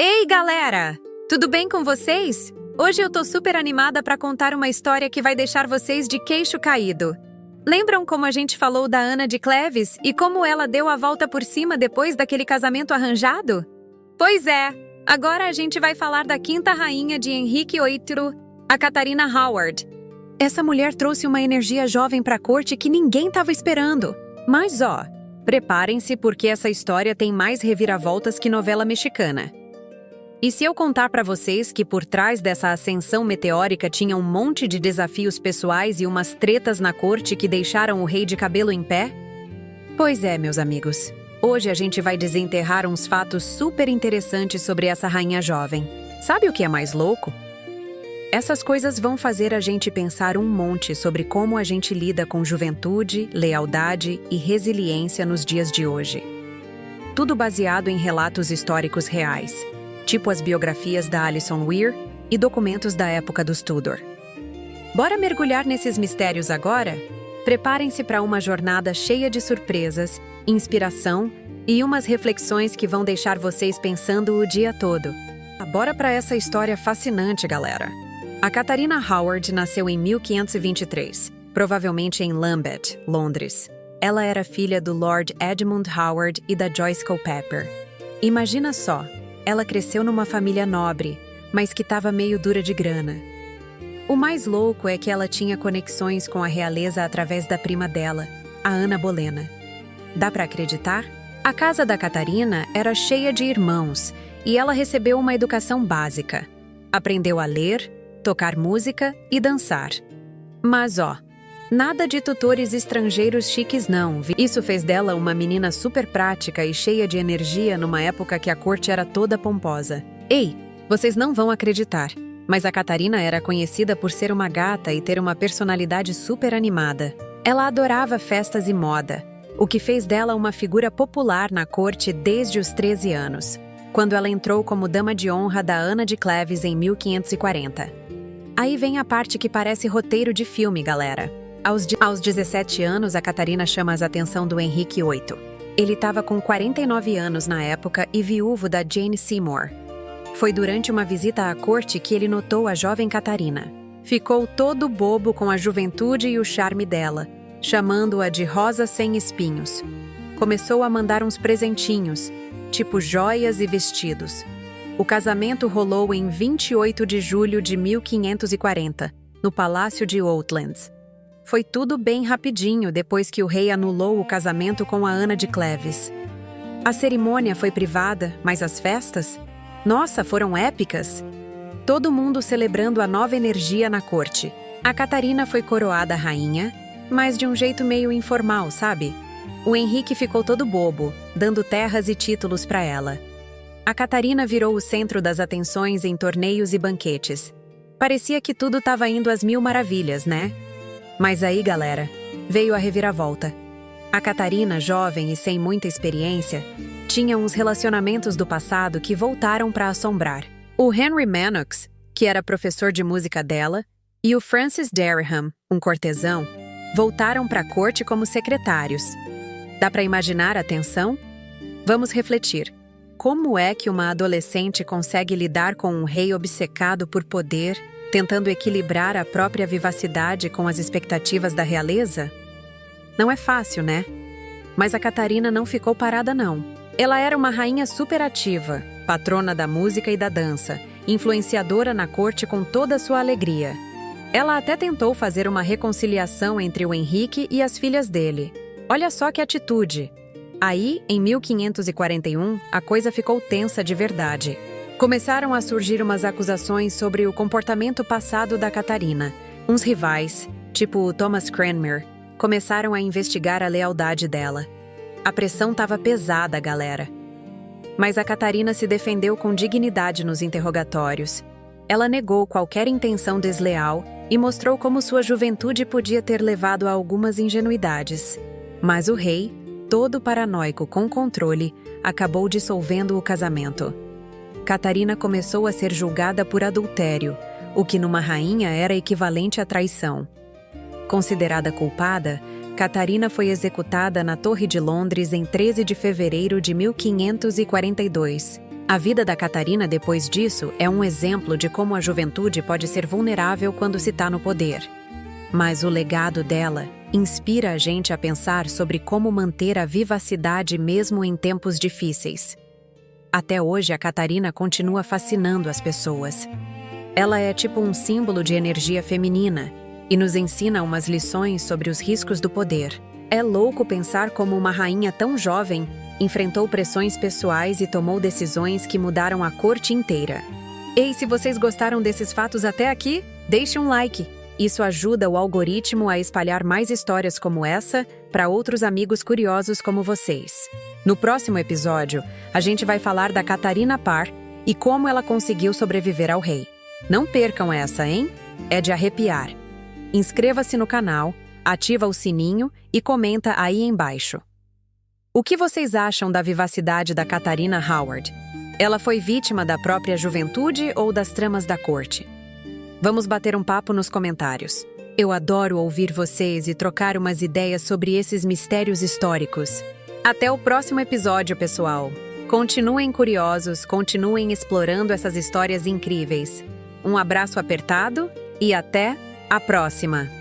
Ei, galera! Tudo bem com vocês? Hoje eu tô super animada para contar uma história que vai deixar vocês de queixo caído. Lembram como a gente falou da Ana de Cleves e como ela deu a volta por cima depois daquele casamento arranjado? Pois é, agora a gente vai falar da quinta rainha de Henrique VIII, a Catarina Howard. Essa mulher trouxe uma energia jovem para a corte que ninguém estava esperando. Mas preparem-se porque essa história tem mais reviravoltas que novela mexicana. E se eu contar para vocês que por trás dessa ascensão meteórica tinha um monte de desafios pessoais e umas tretas na corte que deixaram o rei de cabelo em pé? Pois é, meus amigos. Hoje a gente vai desenterrar uns fatos super interessantes sobre essa rainha jovem. Sabe o que é mais louco? Essas coisas vão fazer a gente pensar um monte sobre como a gente lida com juventude, lealdade e resiliência nos dias de hoje. Tudo baseado em relatos históricos reais, tipo as biografias da Alison Weir e documentos da época dos Tudor. Bora mergulhar nesses mistérios agora? Preparem-se para uma jornada cheia de surpresas, inspiração e umas reflexões que vão deixar vocês pensando o dia todo. Bora para essa história fascinante, galera! A Catarina Howard nasceu em 1523, provavelmente em Lambeth, Londres. Ela era filha do Lord Edmund Howard e da Joyce Culpeper. Imagina só! Ela cresceu numa família nobre, mas que estava meio dura de grana. O mais louco é que ela tinha conexões com a realeza através da prima dela, a Ana Bolena. Dá para acreditar? A casa da Catarina era cheia de irmãos e ela recebeu uma educação básica. Aprendeu a ler, tocar música e dançar. Mas nada de tutores estrangeiros chiques não. Isso fez dela uma menina super prática e cheia de energia numa época que a corte era toda pomposa. Ei, vocês não vão acreditar, mas a Catarina era conhecida por ser uma gata e ter uma personalidade super animada. Ela adorava festas e moda, o que fez dela uma figura popular na corte desde os 13 anos, quando ela entrou como dama de honra da Ana de Cleves em 1540. Aí vem a parte que parece roteiro de filme, galera. Aos 17 anos, a Catarina chama a atenção do Henrique VIII. Ele estava com 49 anos na época e viúvo da Jane Seymour. Foi durante uma visita à corte que ele notou a jovem Catarina. Ficou todo bobo com a juventude e o charme dela, chamando-a de Rosa Sem Espinhos. Começou a mandar uns presentinhos, tipo joias e vestidos. O casamento rolou em 28 de julho de 1540, no Palácio de Oatlands. Foi tudo bem rapidinho depois que o rei anulou o casamento com a Ana de Cleves. A cerimônia foi privada, mas as festas? Nossa, foram épicas! Todo mundo celebrando a nova energia na corte. A Catarina foi coroada rainha, mas de um jeito meio informal, sabe? O Henrique ficou todo bobo, dando terras e títulos para ela. A Catarina virou o centro das atenções em torneios e banquetes. Parecia que tudo estava indo às mil maravilhas, né? Mas aí, galera, veio a reviravolta. A Catarina, jovem e sem muita experiência, tinha uns relacionamentos do passado que voltaram para assombrar. O Henry Manox, que era professor de música dela, e o Francis Dereham, um cortesão, voltaram para a corte como secretários. Dá para imaginar a tensão? Vamos refletir. Como é que uma adolescente consegue lidar com um rei obcecado por poder, tentando equilibrar a própria vivacidade com as expectativas da realeza? Não é fácil, né? Mas a Catarina não ficou parada, não. Ela era uma rainha super ativa, patrona da música e da dança, influenciadora na corte com toda a sua alegria. Ela até tentou fazer uma reconciliação entre o Henrique e as filhas dele. Olha só que atitude! Aí, em 1541, a coisa ficou tensa de verdade. Começaram a surgir umas acusações sobre o comportamento passado da Catarina. Uns rivais, tipo o Thomas Cranmer, começaram a investigar a lealdade dela. A pressão estava pesada, galera. Mas a Catarina se defendeu com dignidade nos interrogatórios. Ela negou qualquer intenção desleal e mostrou como sua juventude podia ter levado a algumas ingenuidades. Mas o rei, todo paranoico com controle, acabou dissolvendo o casamento. Catarina começou a ser julgada por adultério, o que numa rainha era equivalente à traição. Considerada culpada, Catarina foi executada na Torre de Londres em 13 de fevereiro de 1542. A vida da Catarina depois disso é um exemplo de como a juventude pode ser vulnerável quando se está no poder. Mas o legado dela inspira a gente a pensar sobre como manter a vivacidade mesmo em tempos difíceis. Até hoje, a Catarina continua fascinando as pessoas. Ela é tipo um símbolo de energia feminina e nos ensina umas lições sobre os riscos do poder. É louco pensar como uma rainha tão jovem enfrentou pressões pessoais e tomou decisões que mudaram a corte inteira. Ei, se vocês gostaram desses fatos até aqui, deixe um like. Isso ajuda o algoritmo a espalhar mais histórias como essa para outros amigos curiosos como vocês. No próximo episódio, a gente vai falar da Catarina Parr e como ela conseguiu sobreviver ao rei. Não percam essa, hein? É de arrepiar. Inscreva-se no canal, ativa o sininho e comenta aí embaixo. O que vocês acham da vivacidade da Catarina Howard? Ela foi vítima da própria juventude ou das tramas da corte? Vamos bater um papo nos comentários. Eu adoro ouvir vocês e trocar umas ideias sobre esses mistérios históricos. Até o próximo episódio, pessoal. Continuem curiosos, continuem explorando essas histórias incríveis. Um abraço apertado e até a próxima!